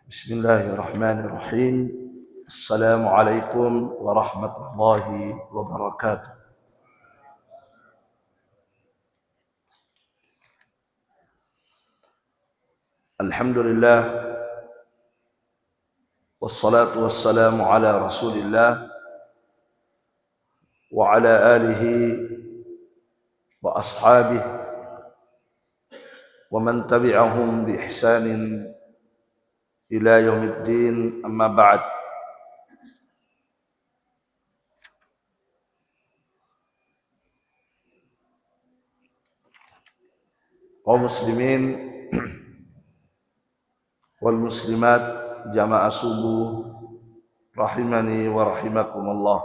Bismillahirrahmanirrahim. Assalamualaikum warahmatullahi wabarakatuh. Alhamdulillah wassalatu wassalamu ala Rasulillah wa ala alihi wa ashabihi wa man tabi'ahum bi ihsanin ila yaumiddin, amma ba'd. Kaum muslimin wal muslimat jamaah subuh rahimani wa rahimakumullah.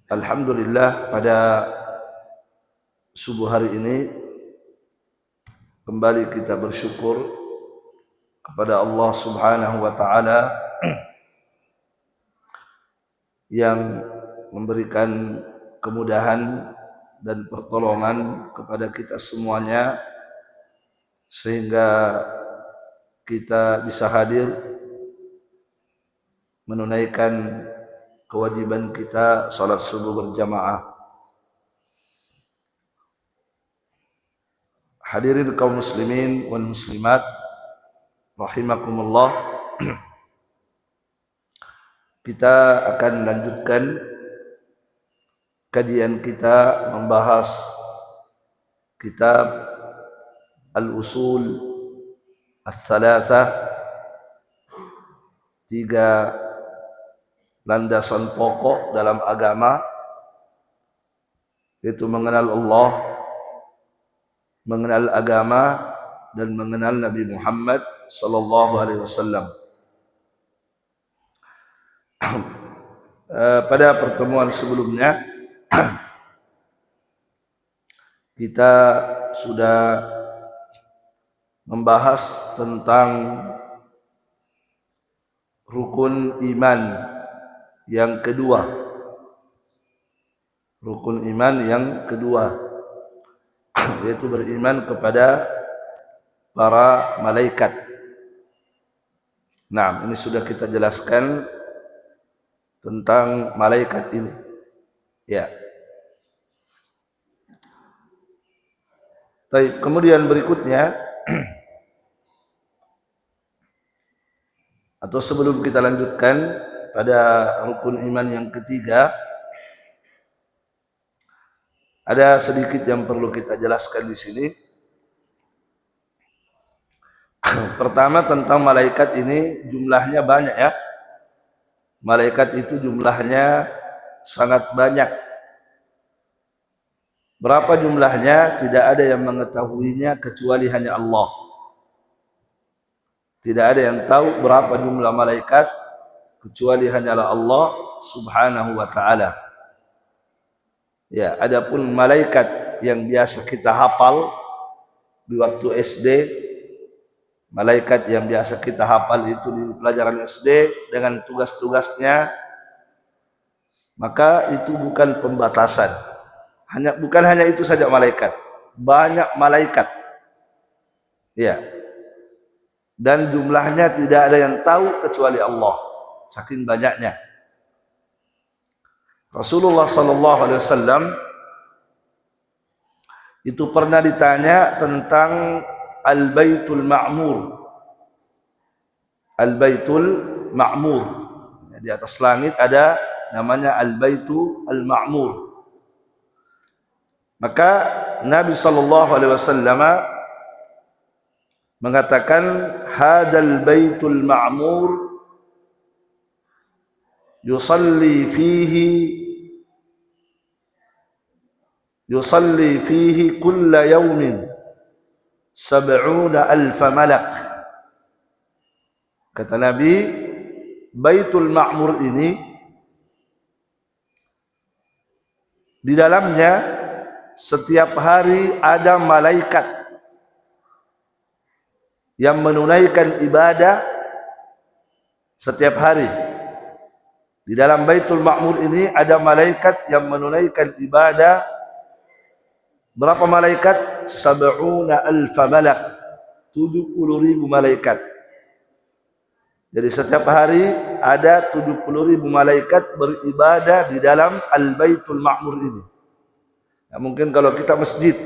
Alhamdulillah, pada subuh hari ini kembali kita bersyukur kepada Allah Subhanahu wa taala yang memberikan kemudahan dan pertolongan kepada kita semuanya sehingga kita bisa hadir menunaikan kewajiban kita salat subuh berjamaah. Hadirin kaum muslimin wal muslimat rahimakumullah. Kita akan lanjutkan kajian kita membahas kitab Al-Usul Ats-Tsalatsah, 3 landasan pokok dalam agama, yaitu mengenal Allah, mengenal agama, dan mengenal Nabi Muhammad sallallahu alaihi wasallam. Pada pertemuan sebelumnya kita sudah membahas tentang rukun iman yang kedua. Rukun iman yang kedua yaitu beriman kepada para malaikat. Nah, ini sudah kita jelaskan tentang malaikat ini. Ya. Baik, kemudian berikutnya atau sebelum kita lanjutkan pada rukun iman yang ketiga, ada sedikit yang perlu kita jelaskan di sini. Pertama, tentang malaikat ini jumlahnya banyak ya. Malaikat itu jumlahnya sangat banyak. Berapa jumlahnya tidak ada yang mengetahuinya kecuali hanya Allah. Tidak ada yang tahu berapa jumlah malaikat kecuali hanyalah Allah Subhanahu wa taala. Ya, adapun malaikat yang biasa kita hafal di waktu SD, malaikat yang biasa kita hafal itu di pelajaran SD dengan tugas-tugasnya, maka itu bukan pembatasan. Bukan hanya itu saja malaikat, banyak malaikat. Ya. Dan jumlahnya tidak ada yang tahu kecuali Allah, saking banyaknya. Rasulullah sallallahu alaihi wasallam itu pernah ditanya tentang Al-Baitul Ma'mur. Al-Baitul Ma'mur. Di atas langit ada namanya Al-Baitul Ma'mur. Maka Nabi sallallahu alaihi wasallam mengatakan, hadal baitul ma'mur yusalli fihi kulla yawmin 70,000 malak. Kata Nabi, Baitul Ma'mur ini di dalamnya setiap hari ada malaikat yang menunaikan ibadah setiap hari. Di dalam Baitul Ma'mur ini ada malaikat yang menunaikan ibadah. Berapa malaikat? 70,000 malak. 70.000 malaikat. Jadi setiap hari ada 70.000 malaikat beribadah di dalam Al-Baitul Ma'mur ini. Nah, mungkin kalau kita masjid,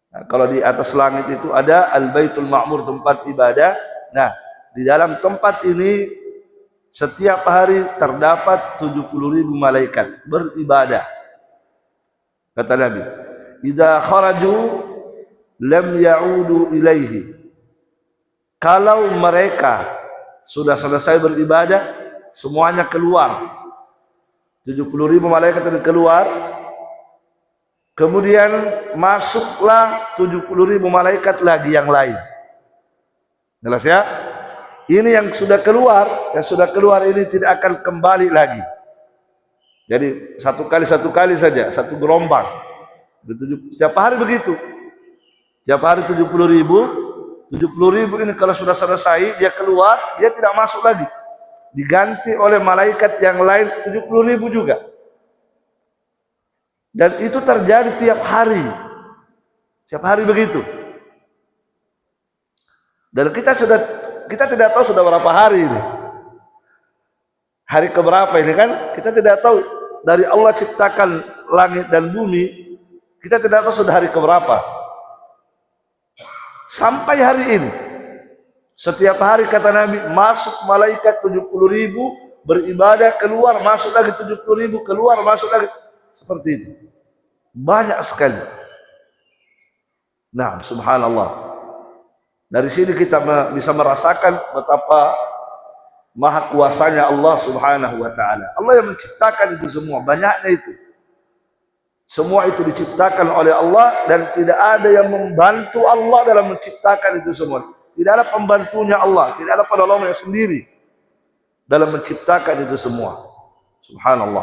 nah, kalau di atas langit itu ada Al-Baitul Ma'mur, tempat ibadah. Nah, di dalam tempat ini setiap hari terdapat 70.000 malaikat beribadah. Kata Nabi, "Idza kharaju lam ya'udu ilaihi." Kalau mereka sudah selesai beribadah, semuanya keluar. 70.000 malaikat itu keluar. Kemudian masuklah 70.000 malaikat lagi yang lain. Jelas ya? Ini yang sudah keluar ini tidak akan kembali lagi. Jadi satu kali saja, satu gelombang. Setiap hari begitu. Setiap hari 70.000 ini kalau sudah selesai, dia keluar, dia tidak masuk lagi. Diganti oleh malaikat yang lain 70.000 juga. Dan itu terjadi tiap hari. Tiap hari begitu. Dan kita tidak tahu sudah berapa hari ini. Hari keberapa ini kan? Kita tidak tahu. Dari Allah ciptakan langit dan bumi, kita tidak tahu sudah hari keberapa. Sampai hari ini, setiap hari kata Nabi, masuk malaikat 70.000 beribadah, keluar masuk lagi 70.000, keluar masuk lagi, seperti itu. Banyak sekali. Nah, subhanallah. Dari sini kita bisa merasakan betapa maha kuasanya Allah subhanahu wa ta'ala. Allah yang menciptakan itu semua, banyaknya itu. Semua itu diciptakan oleh Allah dan tidak ada yang membantu Allah dalam menciptakan itu semua. Tidak ada pembantunya Allah, tidak ada penolongnya sendiri dalam menciptakan itu semua. Subhanallah.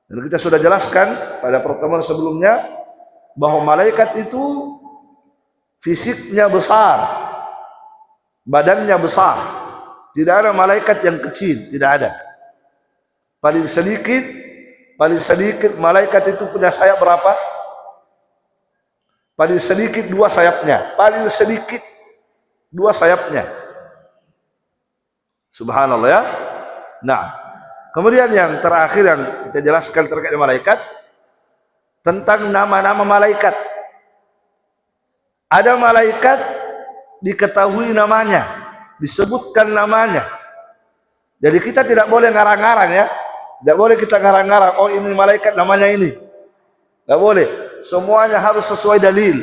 Dan kita sudah jelaskan pada pertemuan sebelumnya bahwa malaikat itu fisiknya besar, badannya besar. Tidak ada malaikat yang kecil, tidak ada. Paling sedikit malaikat itu punya sayap berapa? Paling sedikit 2 sayapnya. Paling sedikit 2 sayapnya. Subhanallah ya. Nah, kemudian yang terakhir yang kita jelaskan terkait dengan malaikat, tentang nama-nama malaikat. Ada malaikat diketahui namanya, disebutkan namanya. Jadi kita tidak boleh ngarang-ngarang ya. Tidak boleh kita ngarang-ngarang, oh ini malaikat namanya ini. Tidak boleh. Semuanya harus sesuai dalil.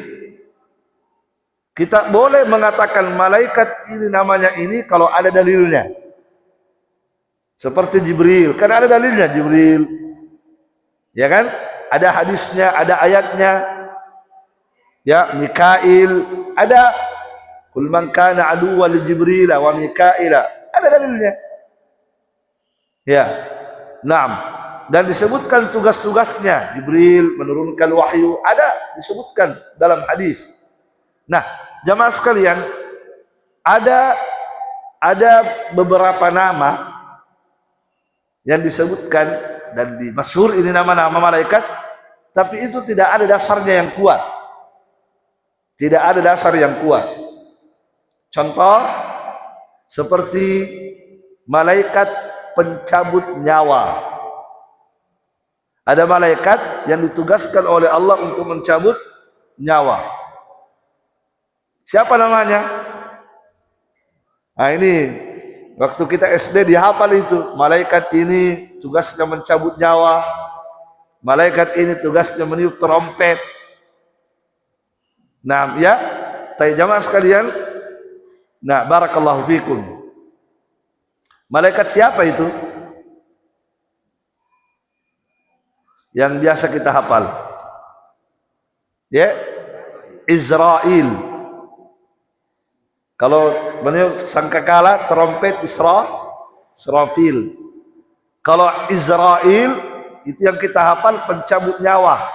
Kita boleh mengatakan malaikat ini namanya ini kalau ada dalilnya. Seperti Jibril, kan ada dalilnya Jibril. Ya kan? Ada hadisnya, ada ayatnya. Ya, Mikail, ada. Kul man kana aduwwan li Jibril wa Mikaila. Ada dalilnya. Ya. Naam, dan disebutkan tugas-tugasnya. Jibril menurunkan wahyu, ada disebutkan dalam hadis. Nah, jamaah sekalian, ada beberapa nama yang disebutkan dan masyhur ini nama-nama malaikat, tapi itu tidak ada dasarnya yang kuat. Tidak ada dasar yang kuat. Contoh seperti malaikat pencabut nyawa. Ada malaikat yang ditugaskan oleh Allah untuk mencabut nyawa. Siapa namanya? Nah ini waktu kita SD dihafal itu. Malaikat ini tugasnya mencabut nyawa. Malaikat ini tugasnya meniup trompet. Nah ya, jamaah sekalian. Nah, barakallahu fikum. Malaikat siapa itu? Yang biasa kita hafal. Ya, Israel. Kalau meniup sangkakala, trompet Israfil. Kalau Israel itu yang kita hafal pencabut nyawa.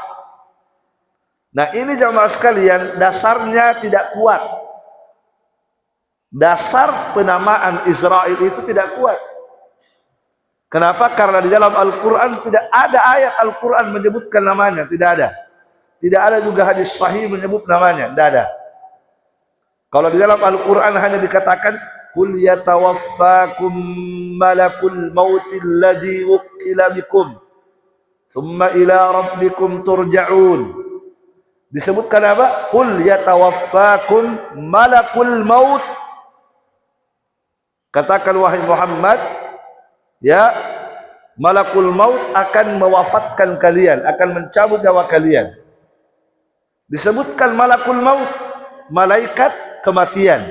Nah, ini jamaah sekalian dasarnya tidak kuat. Dasar penamaan Israel itu tidak kuat. Kenapa? Karena di dalam Al-Quran tidak ada ayat Al-Quran menyebutkan namanya, tidak ada. Tidak ada juga hadis sahih menyebut namanya, tidak ada. Kalau di dalam Al-Quran hanya dikatakan qul yatawaffakum malakul mautil ladzi wukkila bikum thumma ila rabbikum turja'un. Disebutkan apa? Qul yatawaffakum malakul maut. Katakan wahai Muhammad, ya, malakul maut akan mewafatkan kalian, akan mencabut nyawa kalian. Disebutkan malakul maut, malaikat kematian,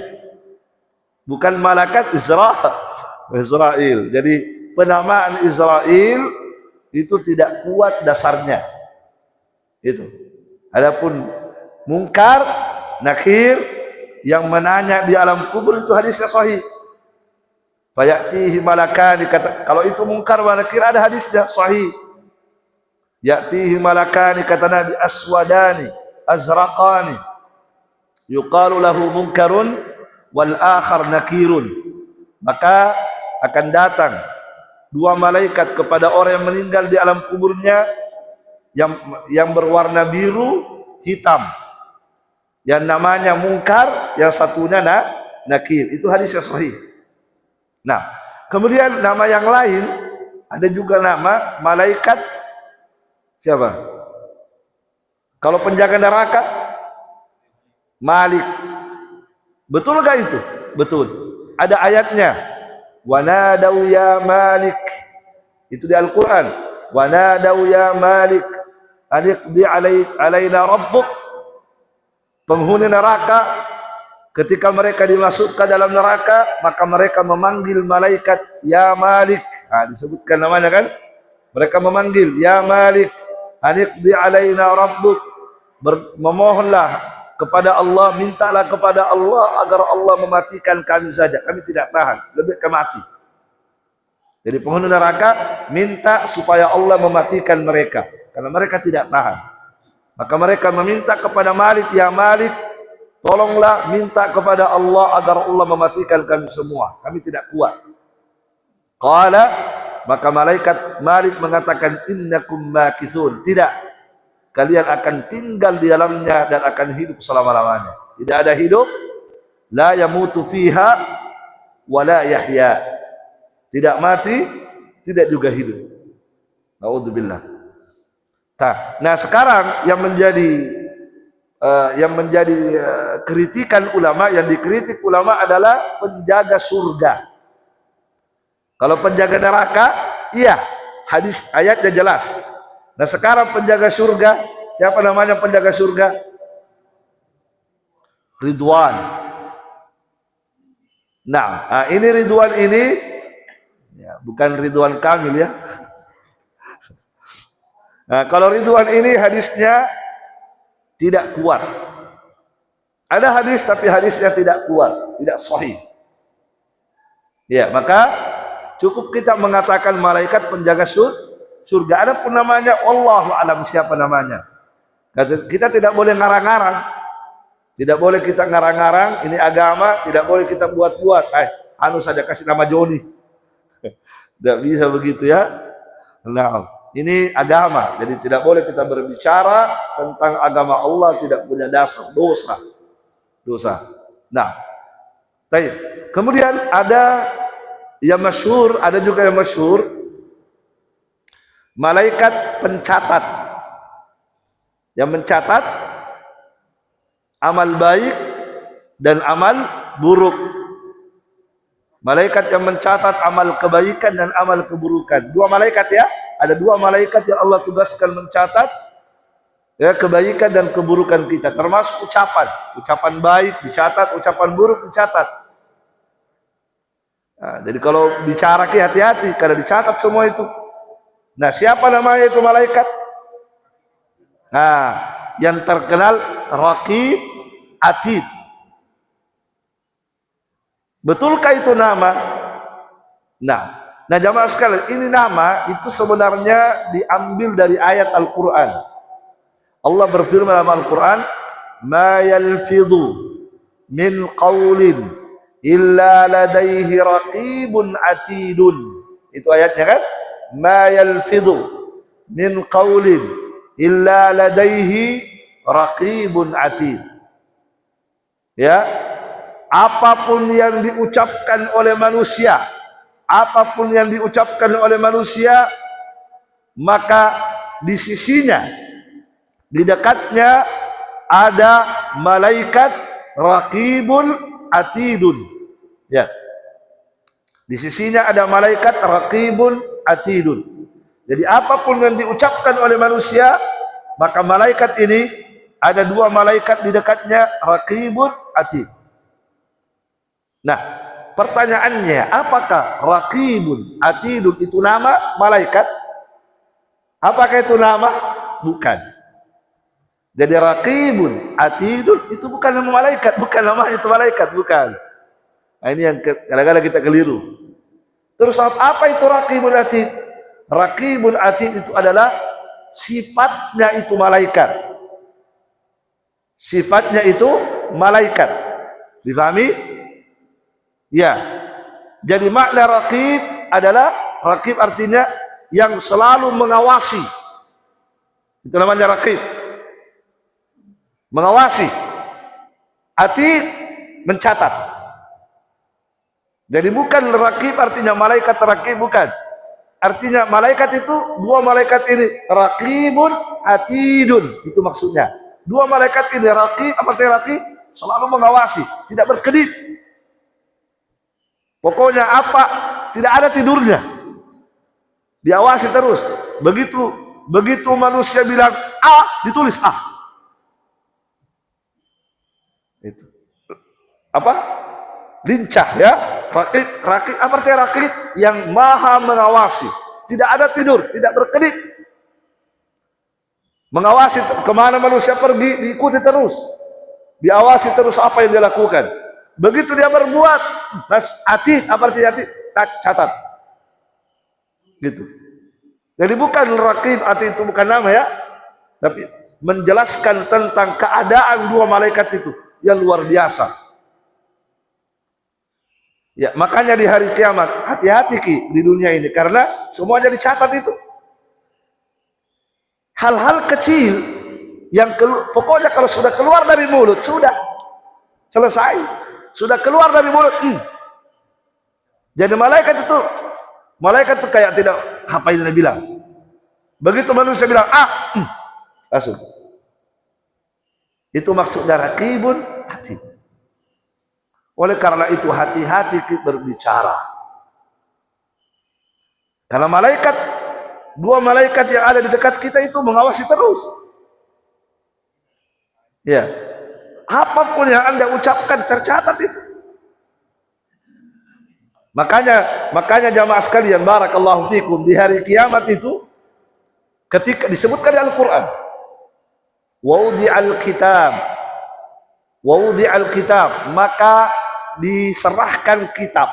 bukan malaikat Israel. Jadi penamaan Israel itu tidak kuat dasarnya. Itu. Adapun Munkar, Nakir yang menanya di alam kubur itu hadisnya sahih. Fayatihi malakani, kata, kalau itu Munkar wa Nakir ada hadisnya sahih. Yatihi malakani, kata Nabi, aswadani azraqani yuqalu lahu munkarun wal akhar nakirun. Maka akan datang dua malaikat kepada orang yang meninggal di alam kuburnya yang berwarna biru hitam, yang namanya Munkar, yang satunya Nakir. Itu hadisnya sahih. Nah, kemudian nama yang lain ada juga nama malaikat siapa? Kalau penjaga neraka Malik. Betul gak itu? Betul. Ada ayatnya. Wa nadau ya Malik. Itu di Al-Quran. Wa nadau ya Malik aniqdi alaina rabbuk. Penghuni neraka ketika mereka dimasukkan dalam neraka, maka mereka memanggil malaikat ya Malik. Disebutkan namanya kan? Mereka memanggil ya Malik aniqdi alaina rabbuk. Memohonlah kepada Allah, mintalah kepada Allah agar Allah mematikan kami saja, kami tidak tahan, lebih ke mati. Jadi penghuni neraka minta supaya Allah mematikan mereka karena mereka tidak tahan. Maka mereka meminta kepada Malik, ya Malik, tolonglah minta kepada Allah agar Allah mematikan kami semua, kami tidak kuat. Qala, maka malaikat Malik mengatakan, innakum makithun, tidak, kalian akan tinggal di dalamnya dan akan hidup selama-lamanya. Tidak ada hidup, la yamutu fiha wa la yahya, tidak mati, tidak juga hidup. Naudzubillah. Nah, sekarang yang menjadi kritikan ulama, yang dikritik ulama adalah penjaga surga. Kalau penjaga neraka, iya, hadis ayatnya jelas. Nah, sekarang penjaga surga, siapa namanya penjaga surga? Ridwan. Nah, ini Ridwan ini ya, bukan Ridwan Kamil ya. Nah, kalau Ridwan ini hadisnya tidak kuat. Ada hadis tapi hadisnya tidak kuat, tidak sahih. Ya, maka cukup kita mengatakan malaikat penjaga surga. Ada pun namanya wallahu alam siapa namanya. Kita tidak boleh ngarang-ngarang. Tidak boleh kita ngarang-ngarang, ini agama, tidak boleh kita buat-buat. Anu saja kasih nama Joni. Tidak bisa begitu ya. Nah, ini agama, jadi tidak boleh kita berbicara tentang agama Allah tidak punya dasar, dosa. Nah, baik. Kemudian ada yang masyhur, ada juga yang masyhur, malaikat pencatat, yang mencatat amal baik dan amal buruk. Malaikat yang mencatat amal kebaikan dan amal keburukan. Dua malaikat ya. Ada dua malaikat yang Allah tugaskan mencatat ya kebaikan dan keburukan kita, termasuk ucapan baik dicatat, ucapan buruk dicatat. Nah, jadi kalau bicara hati-hati karena dicatat semua itu. Nah, siapa namanya itu malaikat? Nah, yang terkenal Raqib Atid. Betulkah itu nama? Nah, jamaah sekalian, ini nama itu sebenarnya diambil dari ayat Al-Quran. Allah berfirman dalam Al-Quran, ma yalfidhu min qawlin illa ladaihi raqibun atidun. Itu ayatnya kan? Ma yalfidhu min qawlin illa ladaihi raqibun atid. Ya, apapun yang diucapkan oleh manusia, apapun yang diucapkan oleh manusia, maka di sisinya, di dekatnya ada malaikat raqibun atidun. Ya. Di sisinya ada malaikat raqibun atidun. Jadi apapun yang diucapkan oleh manusia, maka malaikat ini ada dua malaikat di dekatnya, raqibun atid. Nah, pertanyaannya, apakah raqibun atidun itu nama malaikat? Apakah itu nama? Bukan. Jadi raqibun atidun itu bukan nama malaikat, bukan nama itu malaikat, bukan. Nah, ini yang kadang-kadang kita keliru. Terus apa itu raqibun atid? Raqibun atid itu adalah sifatnya itu malaikat. Sifatnya itu malaikat. Difahami? Ya. Jadi makna raqib adalah, raqib artinya yang selalu mengawasi. Itu namanya raqib. Mengawasi. Atid mencatat. Jadi bukan raqib artinya malaikat raqib, bukan. Artinya malaikat itu dua malaikat ini, raqibun atidun, itu maksudnya. Dua malaikat ini raqib, apa artinya raqib? Selalu mengawasi, tidak berkedip. Pokoknya apa, tidak ada tidurnya. Diawasi terus. Begitu manusia bilang A, ditulis A. Itu. Apa? Lincah ya. Raqib apa artinya raqib? Yang maha mengawasi. Tidak ada tidur, tidak berkedip. Mengawasi kemana manusia pergi, diikuti terus. Diawasi terus apa yang dia lakukan. Begitu dia berbuat, atid, apa artinya atid? Catat. Gitu. Jadi bukan raqib, atid itu bukan nama ya, tapi menjelaskan tentang keadaan dua malaikat itu yang luar biasa. Ya, makanya di hari kiamat hati-hati di dunia ini, karena semuanya dicatat itu. Hal-hal kecil yang pokoknya kalau sudah keluar dari mulut sudah selesai. Sudah keluar dari mulut. Jadi malaikat itu kayak tidak apa yang dia bilang. Begitu manusia bilang langsung. Itu maksudnya raqibun atid. Oleh karena itu hati-hati berbicara. Karena dua malaikat yang ada di dekat kita itu mengawasi terus. Ya. Apapun yang Anda ucapkan tercatat itu. Makanya jamaah sekalian, barakallahu fikum, di hari kiamat itu ketika disebutkan di Al-Qur'an, waudi'al kitab, maka diserahkan kitab,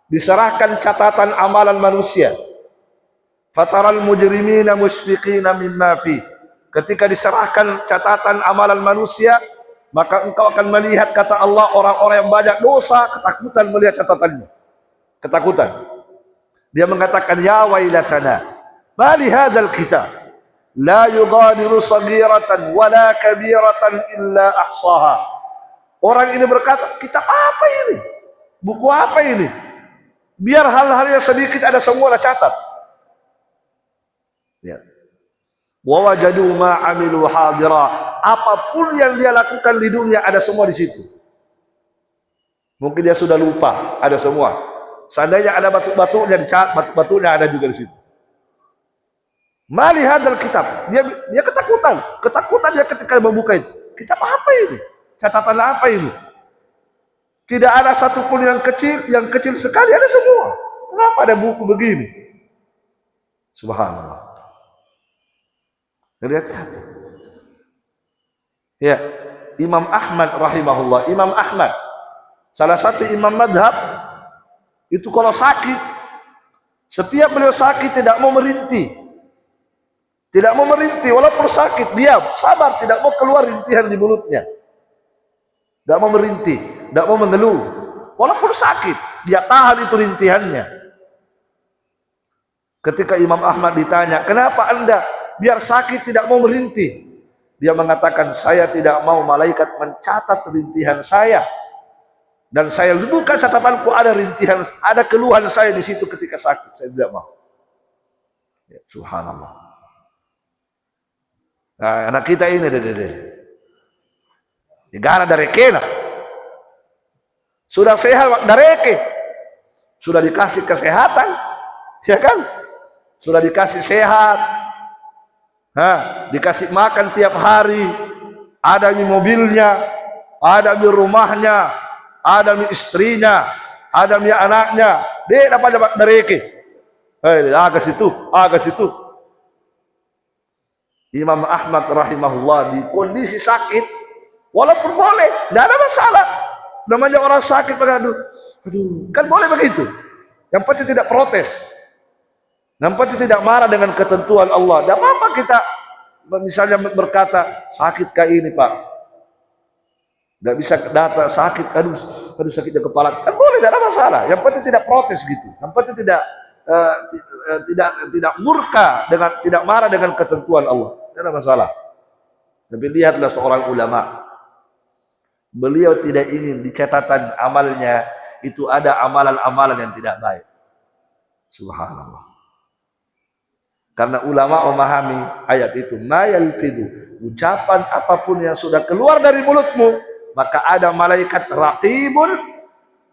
diserahkan catatan amalan manusia. Fataral mujrimina mushfiqina mimma fi. Ketika diserahkan catatan amalan manusia, maka engkau akan melihat, kata Allah, orang-orang yang banyak dosa ketakutan melihat catatannya. Ketakutan. Dia mengatakan, ya wailatana, ma li hadzal kitab la yughadiru saghiratan wala kabiratan illa ahsaha. Orang ini berkata, kitab apa ini? Buku apa ini? Biar hal-hal yang sedikit ada semua catat. Ya. Wa wajadu ma amilu hadira. Apapun yang dia lakukan di dunia ada semua di situ. Mungkin dia sudah lupa, ada semua. Seandainya ada batu-batunya dicatat, batu-batunya ada juga di situ. Mali hadal kitab. Dia ketakutan dia ketika membuka itu. Kitab apa ini? Catatan apa ini? Tidak ada satupun yang kecil sekali, ada semua. Kenapa ada buku begini? Subhanallah. Jadi hati-hati. Ya, Imam Ahmad rahimahullah. Imam Ahmad, salah satu imam madhab, itu kalau sakit, setiap beliau sakit tidak mau merintih. Tidak mau merintih, walaupun sakit, diam, sabar, tidak mau keluar rintihan di mulutnya. Tidak mau merintih, tidak mau mengeluh. Walaupun sakit, dia tahan itu rintihannya. Ketika Imam Ahmad ditanya, kenapa Anda biar sakit tidak mau merintih? Dia mengatakan, saya tidak mau malaikat mencatat rintihan saya. Dan saya bukan catatanku, ada rintihan, ada keluhan saya di situ ketika sakit. Saya tidak mau. Ya, subhanallah. Nah, anak kita ini negara dari kena. Sudah sehat dari sudah dikasih kesehatan, ya kan? Sudah dikasih sehat, dikasih makan tiap hari, ada di mobilnya, ada di rumahnya, ada di istrinya, ada di anaknya. Dia dapat mereka. Agak situ. Imam Ahmad rahimahullah di kondisi sakit, walaupun boleh, tidak ada masalah. Namanya orang sakit, aduh, kan boleh begitu. Yang penting tidak protes. Yang penting tidak marah dengan ketentuan Allah. Tidak apa-apa kita misalnya berkata, sakit kayak ini Pak, tidak bisa data sakit, aduh sakitnya kepala, kan boleh, tidak ada masalah. Yang penting tidak protes gitu. Yang penting tidak murka dengan, tidak marah dengan ketentuan Allah, tidak ada masalah. Tapi lihatlah seorang ulama, beliau tidak ingin di catatan amalnya itu ada amalan-amalan yang tidak baik. Subhanallah. Karena ulama memahami ayat itu, ma yalfidu, ucapan apapun yang sudah keluar dari mulutmu, maka ada malaikat raqibun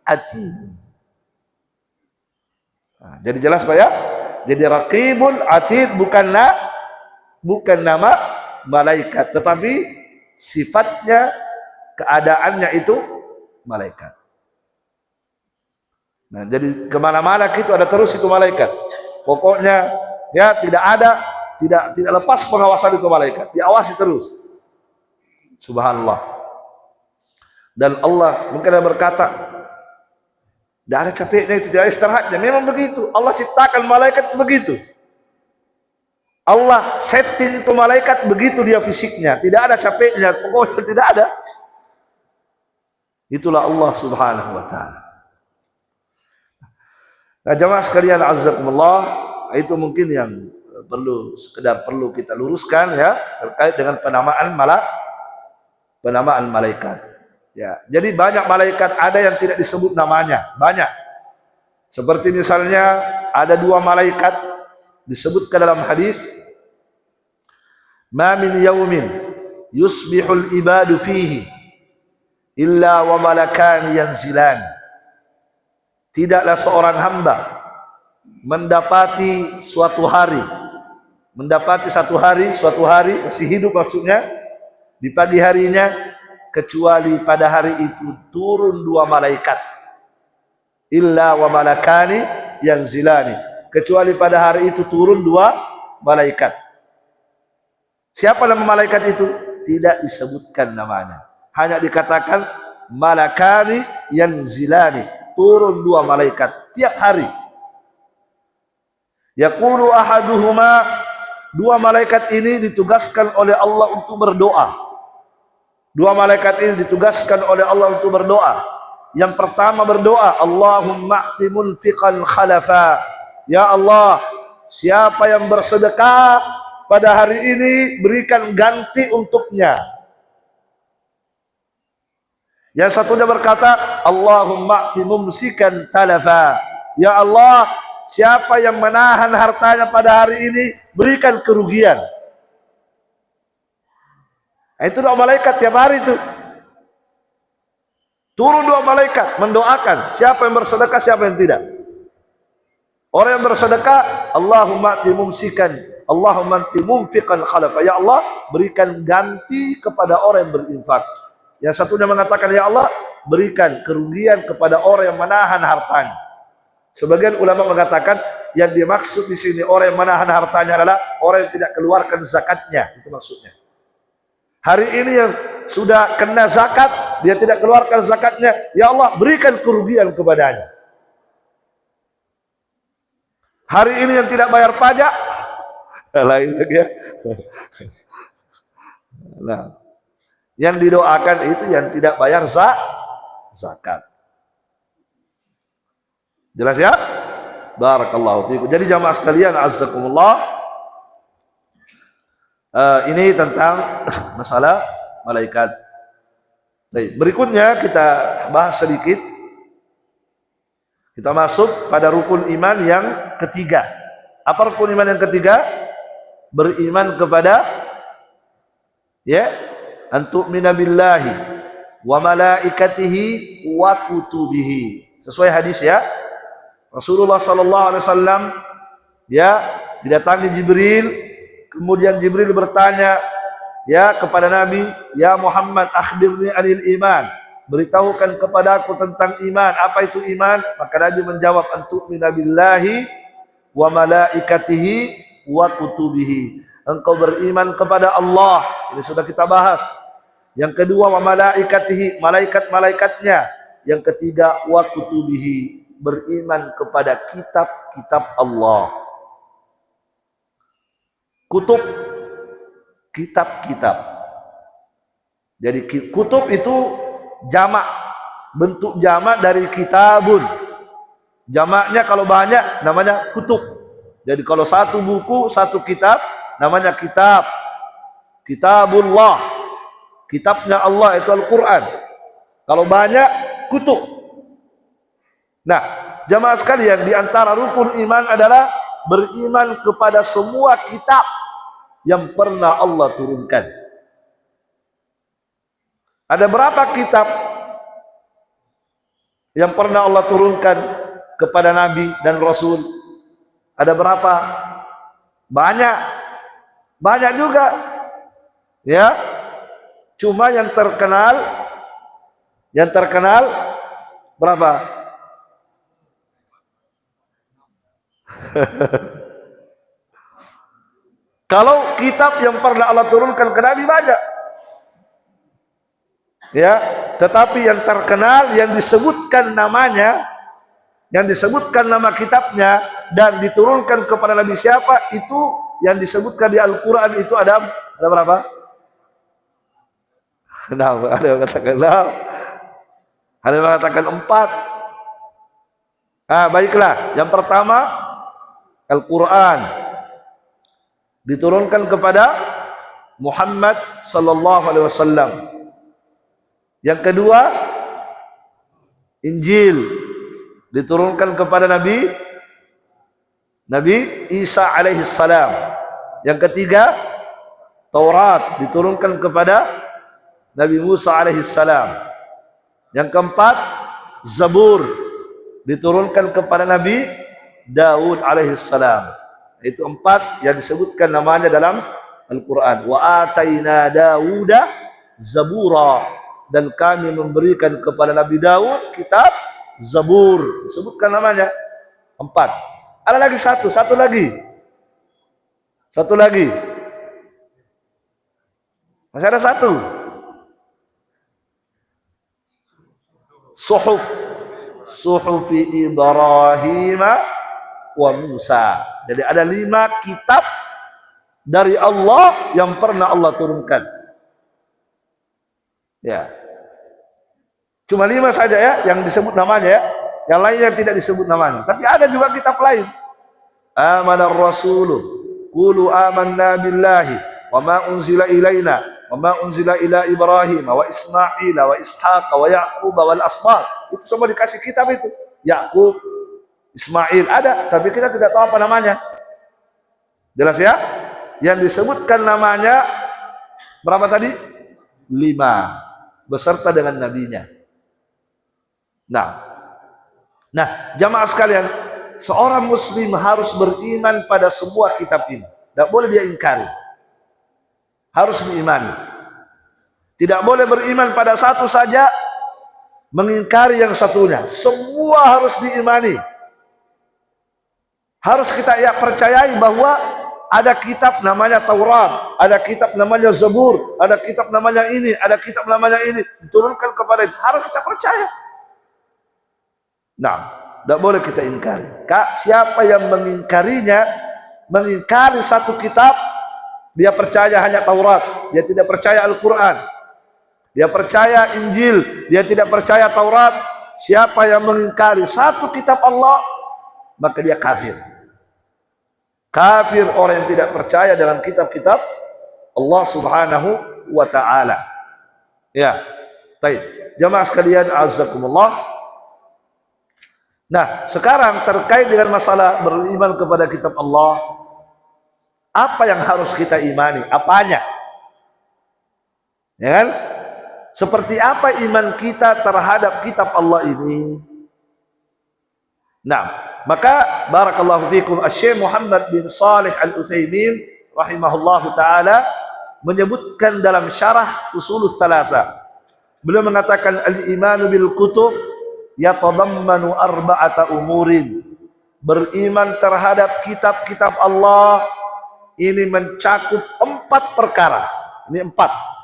atid. Nah, jadi jelas Pak ya? Jadi raqibun atid bukan nama malaikat, tetapi sifatnya, keadaannya itu malaikat. Nah, jadi kemana-mana itu ada terus itu malaikat. Pokoknya ya tidak lepas pengawasan itu malaikat, diawasi terus. Subhanallah. Dan Allah mungkin berkata, tidak ada capeknya itu, tidak ada istirahatnya. Memang begitu. Allah ciptakan malaikat begitu. Allah setting itu malaikat begitu dia fisiknya, tidak ada capeknya, pokoknya tidak ada. Itulah Allah Subhanahu wa taala. Nah, jamaah sekalian azzakumullah, itu mungkin yang perlu kita luruskan ya, terkait dengan penamaan malaikat. Ya, jadi banyak malaikat ada yang tidak disebut namanya, banyak. Seperti misalnya ada 2 malaikat disebutkan dalam hadis, ma min yaumin yusbihul ibadu fihi illa wa malakani yanzilani. Tidaklah seorang hamba mendapati suatu hari masih hidup maksudnya, di pagi harinya, kecuali pada hari itu turun 2 malaikat. Illa wa malakani yanzilani, kecuali pada hari itu turun 2 malaikat. Siapa nama malaikat itu? Tidak disebutkan namanya, hanya dikatakan malakani yanzilani, turun 2 malaikat tiap hari. Yaqulu ahaduhuma, 2 malaikat ini ditugaskan oleh Allah untuk berdoa. 2 malaikat ini ditugaskan oleh Allah untuk berdoa. Yang pertama berdoa, Allahumma a'ti munfiqan khalafa. Ya Allah, siapa yang bersedekah pada hari ini, berikan ganti untuknya. Yang satunya berkata, Allahumma a'ti mumsikan talafa. Ya Allah, siapa yang menahan hartanya pada hari ini, berikan kerugian. Nah, itu 2 malaikat tiap hari itu. Turun 2 malaikat mendoakan siapa yang bersedekah, siapa yang tidak. Orang yang bersedekah, Allahumma a'ti mumsikan, Allahumma a'ti mumfiqan khalafa. Ya Allah, berikan ganti kepada orang yang berinfak. Yang satunya mengatakan, ya Allah, berikan kerugian kepada orang yang menahan hartanya. Sebagian ulama mengatakan yang dimaksud di sini orang yang menahan hartanya adalah orang yang tidak keluarkan zakatnya, itu maksudnya. Hari ini yang sudah kena zakat, dia tidak keluarkan zakatnya, ya Allah, berikan kerugian kepadanya. Hari ini yang tidak bayar pajak, lain lagi ya. Nah, yang didoakan itu yang tidak bayar zakat. Jelas ya? Barakallahu fiikum. Jadi jamaah sekalian azzakumullah, ini tentang masalah malaikat. Baik, berikutnya kita bahas sedikit. Kita masuk pada rukun iman yang ketiga. Apa rukun iman yang ketiga? Beriman kepada antu'mina billahi wa malaikatihi wa kutubihi. Sesuai hadis ya. Rasulullah sallallahu alaihi wasallam didatangi Jibril, kemudian Jibril bertanya kepada Nabi, "Ya Muhammad, akhbirni anil iman." Beritahukan kepadaku tentang iman. Apa itu iman? Maka Nabi menjawab, "Antu'mina billahi wa malaikatihi wa kutubihi." Engkau beriman kepada Allah. Ini sudah kita bahas. Yang kedua, wa malaikatihi, malaikat-malaikatnya. Yang ketiga, wa kutubihi, beriman kepada kitab-kitab Allah. Kutub, kitab-kitab. Jadi kutub itu jamak, bentuk jamak dari kitabun. Jamaknya kalau banyak namanya kutub. Jadi kalau satu buku, satu kitab namanya kitab. Kitabullah, kitabnya Allah itu Al-Quran. Kalau banyak, kutub. Nah, jamaah sekalian, di antara rukun iman adalah beriman kepada semua kitab yang pernah Allah turunkan. Ada berapa kitab yang pernah Allah turunkan kepada Nabi dan Rasul? Ada berapa? Banyak. Banyak juga. Ya. Cuma yang terkenal berapa? Kalau kitab yang pernah Allah turunkan ke Nabi banyak. Ya, tetapi yang terkenal, yang disebutkan namanya, yang disebutkan nama kitabnya dan diturunkan kepada Nabi siapa, itu yang disebutkan di Al-Quran itu ada berapa? Nah, ada yang mengatakan 6, ada yang mengatakan 4. Baiklah, yang pertama Al-Quran diturunkan kepada Muhammad sallallahu alaihi wasallam. Yang kedua, Injil diturunkan kepada Nabi Isa alaihi salam. Yang ketiga, Taurat diturunkan kepada Nabi Musa alaihi salam. Yang keempat, Zabur diturunkan kepada Nabi Daud alaihi salam. Itu 4 yang disebutkan namanya dalam Al-Quran. Wa ataina Dauda Zabura, dan kami memberikan kepada Nabi Daud kitab Zabur. Disebutkan namanya 4. Ada lagi satu lagi. Masih ada satu. Suhufi Ibrahim wa Musa. Jadi ada 5 kitab dari Allah yang pernah Allah turunkan. Ya. Cuma 5 saja ya yang disebut namanya ya. Yang lainnya tidak disebut namanya. Tapi ada juga kitab lain. Amanar Rasulu qulu amanna billahi wa ma unzila ilaina wa ma unzila ila Ibrahim wa Ismail wa Ishaq wa Yaqub wal asbat. Itu semua dikasih kitab itu. Yaqub, Ismail ada, tapi kita tidak tahu apa namanya. Jelas ya? Yang disebutkan namanya berapa tadi? 5. Beserta dengan nabinya. Nah, jamaah sekalian, seorang muslim harus beriman pada semua kitab ini. Tidak boleh dia ingkari. Harus diimani. Tidak boleh beriman pada satu saja, mengingkari yang satunya. Semua harus diimani. Harus kita percayai bahwa ada kitab namanya Taurat, ada kitab namanya Zabur, ada kitab namanya ini, ada kitab namanya ini, diturunkan kepada kita. Harus kita percaya. Nah, tidak boleh kita ingkari. Siapa yang mengingkarinya, mengingkari satu kitab, dia percaya hanya Taurat, dia tidak percaya Al-Quran. Dia percaya Injil, dia tidak percaya Taurat. Siapa yang mengingkari satu kitab Allah, maka dia kafir. Kafir orang yang tidak percaya dengan kitab-kitab Allah Subhanahu wa ta'ala. Ya. Baik, jamaah sekalian, azakumullah. Nah, sekarang terkait dengan masalah beriman kepada kitab Allah, apa yang harus kita imani? Apanya? Ya kan? Seperti apa iman kita terhadap kitab Allah ini? Nah, maka barakallahu fikum, Asy-Syaikh Muhammad bin Shalih Al-Utsaimin rahimahullahu taala menyebutkan dalam syarah Ushulus Tsalatsa. Beliau mengatakan al-imanu bil kutub yatadammanu arba'ata umurin. Beriman terhadap kitab-kitab Allah ini mencakup 4 perkara. Ini 4.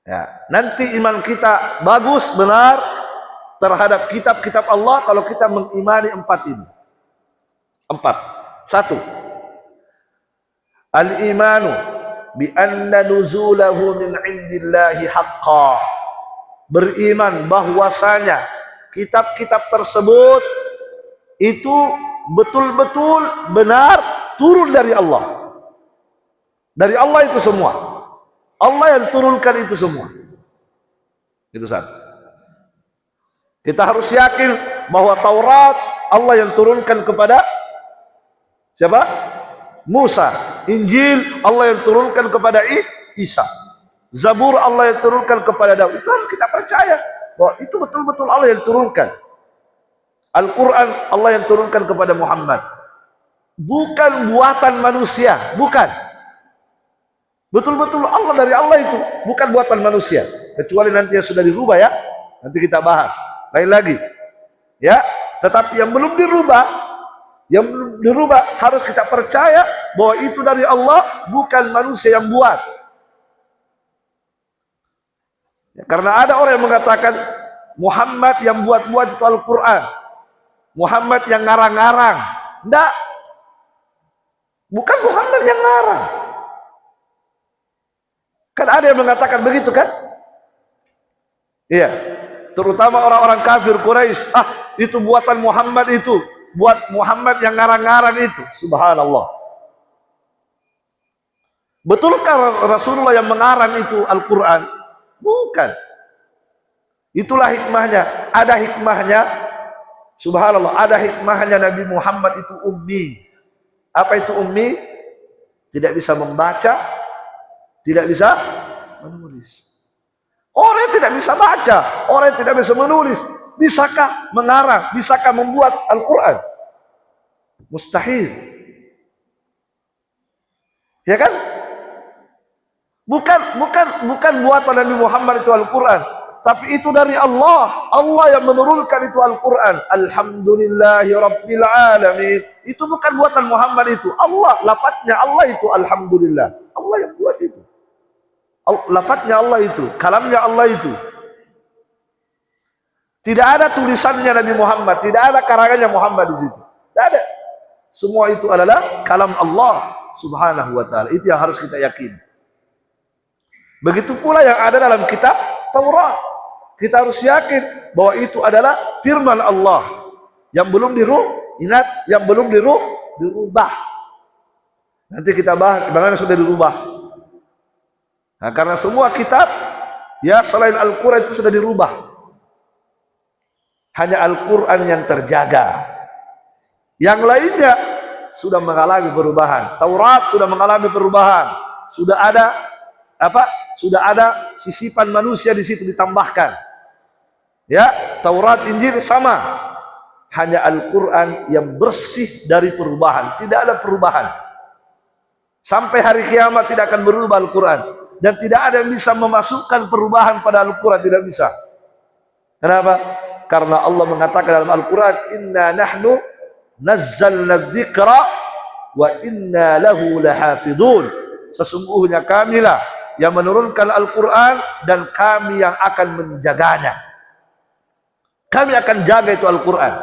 Ya, nanti iman kita bagus, benar terhadap kitab-kitab Allah kalau kita mengimani 4 ini. 4. 1. Al-imanu bi anna nuzulahu min indillahi haqqan. Beriman bahwasanya kitab-kitab tersebut itu betul-betul benar turun dari Allah. Dari Allah itu semua. Allah yang turunkan itu semua. Itu satu. Kita harus yakin bahwa Taurat Allah yang turunkan kepada siapa? Musa. Injil Allah yang turunkan kepada Isa. Zabur Allah yang turunkan kepada Daud. Itu harus kita percaya bahwa itu betul-betul Allah yang turunkan. Al-Quran Allah yang turunkan kepada Muhammad. Bukan buatan manusia, bukan. Betul-betul Allah dari Allah itu, bukan buatan manusia. Kecuali nanti yang sudah dirubah, ya. Nanti kita bahas. Lain lagi. Ya, tetapi yang belum dirubah harus kita percaya bahwa itu dari Allah, bukan manusia yang buat. Ya, karena ada orang yang mengatakan Muhammad yang buat-buat itu Al-Quran. Muhammad yang ngarang-ngarang. Enggak. Bukan Muhammad yang ngarang. Kan ada yang mengatakan begitu, kan? Iya. Terutama orang-orang kafir Quraisy. Itu buatan Muhammad itu. Buat Muhammad yang ngarang-ngarang itu. Subhanallah. Betulkah Rasulullah yang mengarang itu Al-Quran? Bukan. Itulah hikmahnya. Ada hikmahnya. Subhanallah. Ada hikmahnya Nabi Muhammad itu ummi. Apa itu ummi? Tidak bisa membaca, tidak bisa menulis. Orang yang tidak bisa baca, orang yang tidak bisa menulis, bisakah mengarang, bisakah membuat Al-Quran? Mustahil. Ya kan? Bukan buatan Nabi Muhammad itu Al-Quran, tapi itu dari Allah. Allah yang menurunkan itu Al-Quran. Alhamdulillahi Rabbil Alamin. Itu bukan buatan Muhammad itu. Allah, lafadznya Allah itu Alhamdulillah. Allah yang buat itu. Lafadznya Allah itu, kalamnya Allah itu. Tidak ada tulisannya Nabi Muhammad, tidak ada karangannya Muhammad di situ. Tidak ada. Semua itu adalah kalam Allah Subhanahu wa taala. Itu yang harus kita yakini. Begitu pula yang ada dalam kitab Taurat. Kita harus yakin bahwa itu adalah firman Allah yang belum dirubah. Nanti kita bahas bagaimana sudah dirubah. Nah, karena semua kitab ya selain Al-Quran itu sudah dirubah. Hanya Al-Quran yang terjaga. Yang lainnya sudah mengalami perubahan. Taurat sudah mengalami perubahan. Sudah ada Sudah ada sisipan manusia di situ ditambahkan. Ya, Taurat, Injil sama. Hanya Al-Quran yang bersih dari perubahan. Tidak ada perubahan. Sampai hari kiamat tidak akan berubah Al-Quran. Dan tidak ada yang bisa memasukkan perubahan pada Al-Quran. Tidak bisa. Kenapa? Karena Allah mengatakan dalam Al-Quran, Inna nahnu nazzalna dzikra wa inna lahu lahafidun. Sesungguhnya kamilah yang menurunkan Al-Quran dan kami yang akan menjaganya. Kami akan jaga itu Al-Quran.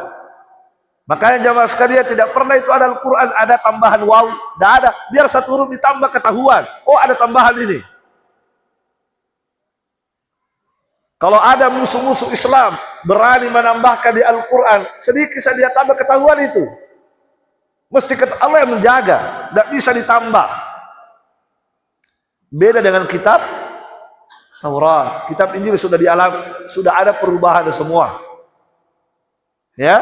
Makanya jamaah sekalian, tidak pernah itu ada Al-Quran ada tambahan waw. Tidak ada. Biar satu huruf ditambah ketahuan. Oh, ada tambahan ini. Kalau ada musuh-musuh Islam berani menambahkan di Al-Quran, sedikit saja dia tambah ketahuan itu. Mesti Allah yang menjaga. Tidak bisa ditambah. Beda dengan kitab Taurat, kitab Injil sudah sudah ada perubahan semua. Ya.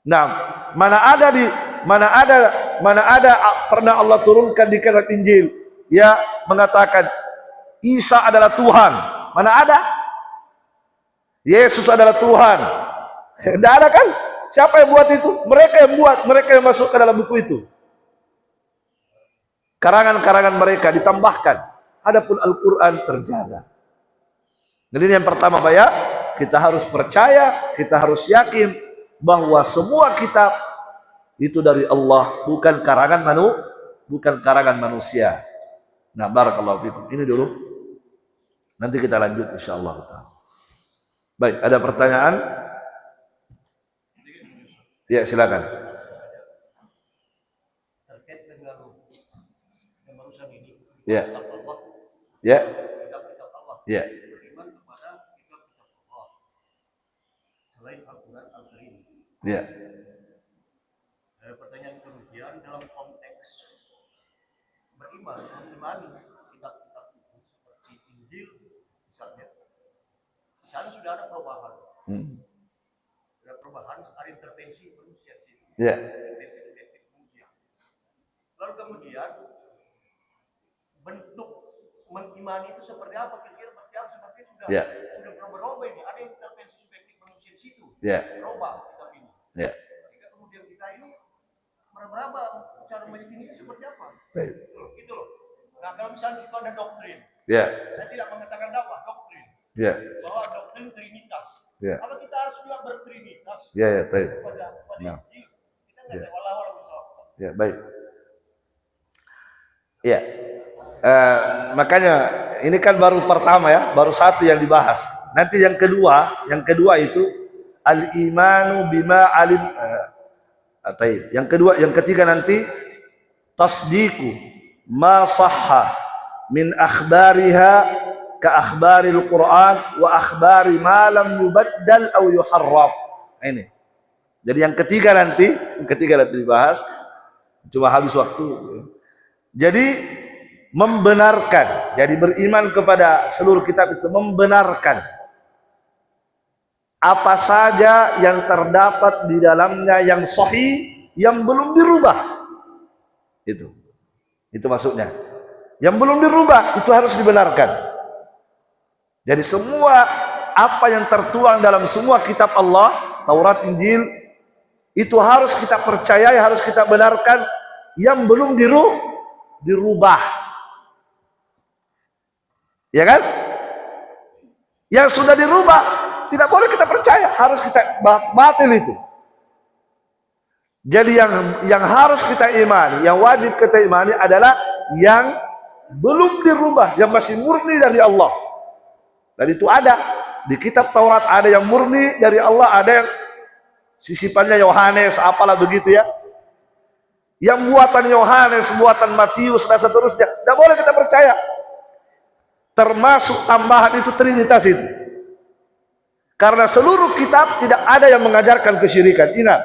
Nah, mana ada pernah Allah turunkan di kitab Injil ya mengatakan Isa adalah Tuhan. Mana ada? Yesus adalah Tuhan. Tidak ada kan? Siapa yang buat itu? Mereka yang buat, mereka yang masuk ke dalam buku itu. Karangan-karangan mereka ditambahkan. Adapun Al-Quran terjaga. Jadi ini yang pertama, Pak ya, kita harus percaya, kita harus yakin bahwa semua kitab itu dari Allah, bukan karangan manusia. Nah, barakallahu fikum. Ini dulu. Nanti kita lanjut insyaallah. Baik, ada pertanyaan? Ya, silakan. Terkait dengan yang barusan ini. Ya. Ya. Kitab-kitab Allah. Ya. Beriman kepada kitab-kitab Allah selain Al-Quran Al-Karim. Ya. Pertanyaan kemudian dalam konteks mengimani kitab-kitab itu seperti Injil misalnya, di sana sudah ada perubahan. Ada perubahan, ada intervensi manusia di situ. Ya. Intervensi manusia. Lalu kemudian bentuk mengimani itu seperti apa? Kira-kira seperti sudah berubah ini. Ada intervensi subjektif manusia di situ. Berubah kitab ini. Jika kemudian kita ini meraba cara meyakini itu seperti apa? Gitu loh. Nah, kalau misalnya situ ada doktrin. Saya tidak mengatakan dakwah, doktrin. Bahwa doktrin Trinitas. Apa kita harus juga bertrinitas? Pada Injil. Kita enggak ada walau bisa. Baik. Ya. Makanya ini kan baru pertama ya, baru satu yang dibahas. Nanti yang kedua itu al-imanu bima alim yang ketiga nanti tasdiqu ma sahha min akhbariha ka akhbaril Quran wa akhbari ma lam yubaddal aw yuharraf. Ini. Jadi yang ketiga nanti dibahas. Cuma habis waktu. Jadi membenarkan, jadi beriman kepada seluruh kitab itu membenarkan apa saja yang terdapat di dalamnya yang sahih yang belum dirubah. Itu maksudnya. Yang belum dirubah itu harus dibenarkan. Jadi semua apa yang tertuang dalam semua kitab Allah, Taurat, Injil, itu harus kita percayai, harus kita benarkan. Yang belum dirubah. Ya kan? Yang sudah dirubah tidak boleh kita percaya, harus kita batil itu. Jadi yang harus kita imani, yang wajib kita imani adalah yang belum dirubah, yang masih murni dari Allah. Dan itu ada di kitab Taurat, ada yang murni dari Allah, ada yang sisipannya Yohanes, apalah begitu ya. Yang buatan Yohanes, buatan Matius dan seterusnya, tidak boleh kita percaya. Termasuk tambahan itu Trinitas itu. Karena seluruh kitab tidak ada yang mengajarkan kesyirikan. Ingat,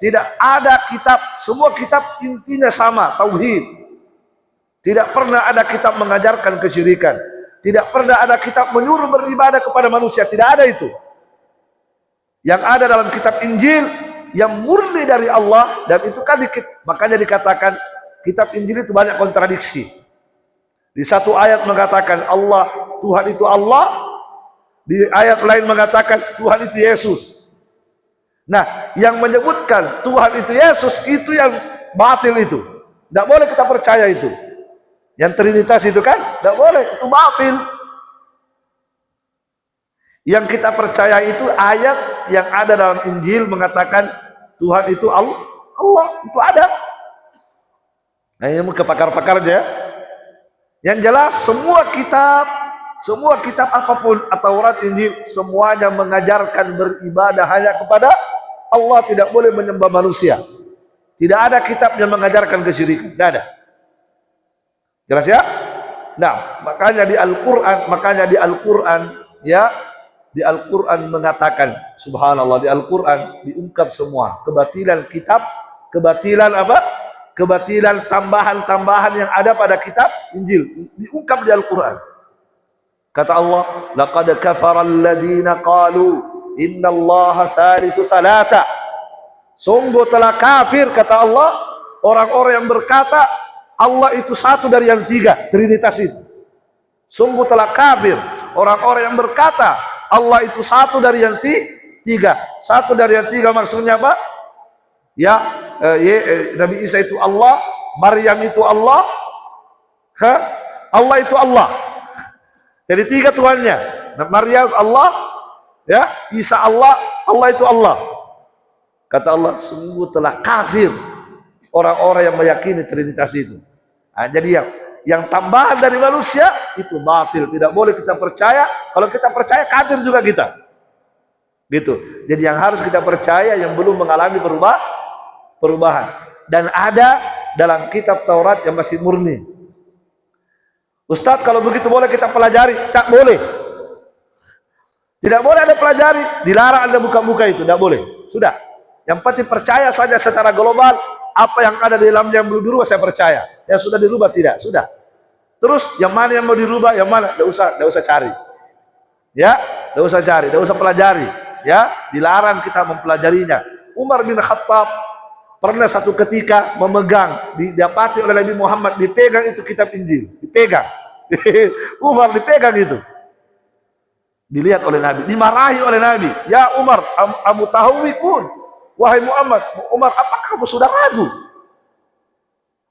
tidak ada kitab, semua kitab intinya sama, tauhid. Tidak pernah ada kitab mengajarkan kesyirikan. Tidak pernah ada kitab menyuruh beribadah kepada manusia, tidak ada itu. Yang ada dalam kitab Injil yang murni dari Allah, dan itu kan makanya dikatakan kitab Injil itu banyak kontradiksi. Di satu ayat mengatakan Allah, Tuhan itu Allah, di ayat lain mengatakan Tuhan itu Yesus. Nah, yang menyebutkan Tuhan itu Yesus itu yang batil itu. Tidak boleh kita percaya itu. Yang Trinitas itu kan tidak boleh, itu batil. Yang kita percaya itu ayat yang ada dalam Injil mengatakan Tuhan itu Allah, itu ada. Nah, ini ke pakar-pakarnya. Yang jelas semua kitab apapun, Taurat, Injil, semuanya mengajarkan beribadah hanya kepada Allah, tidak boleh menyembah manusia. Tidak ada kitab yang mengajarkan kesyirikan, tidak ada. Jelas ya? Nah, makanya di Al-Quran ya, di Al-Quran mengatakan, subhanallah, di Al-Quran diungkap semua kebatilan kitab, kebatilan apa? Kebatilan tambahan-tambahan yang ada pada kitab Injil diungkap di Al-Quran. Kata Allah, laqad kafara alladziina qalu innallaha tsalitsu tsalatsa. Sungguh telah kafir, kata Allah, orang-orang yang berkata Allah itu satu dari yang tiga, Trinitas itu. Sungguh telah kafir orang-orang yang berkata Allah itu satu dari yang tiga. Satu dari yang tiga maksudnya apa? Ya, Nabi Isa itu Allah, Maryam itu Allah, Allah itu Allah. Jadi tiga Tuhannya. Maryam Allah, ya, Isa Allah, Allah itu Allah. Kata Allah, sungguh telah kafir orang-orang yang meyakini Trinitas itu. Nah, jadi yang tambahan dari manusia itu batil, tidak boleh kita percaya. Kalau kita percaya, kafir juga kita. Gitu. Jadi yang harus kita percaya yang belum mengalami perubahan. Dan ada dalam kitab Taurat yang masih murni. Ustadz, kalau begitu boleh kita pelajari? Tak boleh. Tidak boleh ada pelajari, dilarang Anda buka-buka itu, tidak boleh. Sudah. Yang penting percaya saja secara global, apa yang ada di dalamnya yang belum dirubah saya percaya. Yang sudah dirubah tidak, sudah. Terus yang mana yang mau dirubah, yang mana? Tidak usah cari. Ya, tidak usah cari, tidak usah pelajari. Ya, dilarang kita mempelajarinya. Umar bin Khattab pernah satu ketika memegang, didapati oleh Nabi Muhammad, dipegang itu kitab Injil, dipegang. Umar dipegang itu. Dilihat oleh Nabi, dimarahi oleh Nabi. Ya Umar, amutahawikun. Wahai Muhammad, Umar, apakah kamu sudah ragu?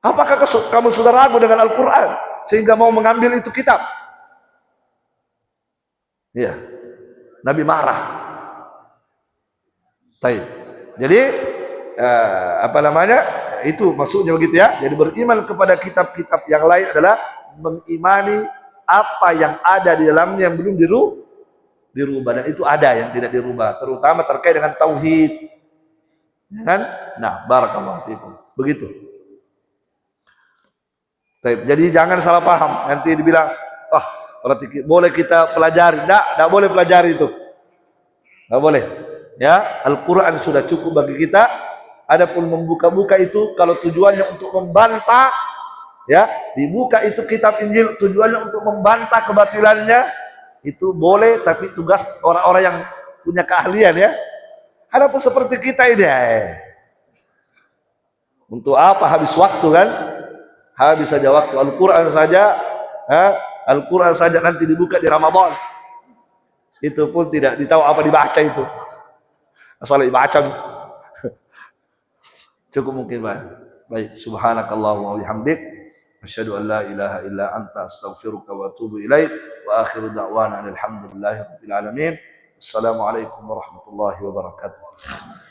Apakah kamu sudah ragu dengan Al-Quran sehingga mau mengambil itu kitab? Iya, Nabi marah. Baik. Jadi apa namanya? Itu maksudnya begitu ya. Jadi beriman kepada kitab-kitab yang lain adalah mengimani apa yang ada di dalamnya yang belum dirubah, dan itu ada yang tidak dirubah, terutama terkait dengan tauhid. Ya kan? Nah, barakallahu fikum. Begitu. Jadi jangan salah paham. Nanti dibilang, berarti boleh kita pelajari. Tidak boleh pelajari itu. Tidak boleh. Ya, Al-Quran sudah cukup bagi kita. Adapun membuka-buka itu kalau tujuannya untuk membantah, ya, dibuka itu kitab Injil tujuannya untuk membantah kebatilannya, itu boleh, tapi tugas orang-orang yang punya keahlian, ya. Adapun seperti kita ini, untuk apa habis waktu kan? Habis saja waktu. Al-Quran saja, Al-Quran saja nanti dibuka di Ramadan, itu pun tidak ditahu apa dibaca itu. Asal dibaca. Cukup mungkin, Pak. Baik, subhanakallahumma wa bihamdik, asyhadu an la ilaha illa anta, astaghfiruka wa atubu ilaik, wa akhiru da'wana alhamdulillahi rabbil alamin. Assalamualaikum warahmatullahi wabarakatuh.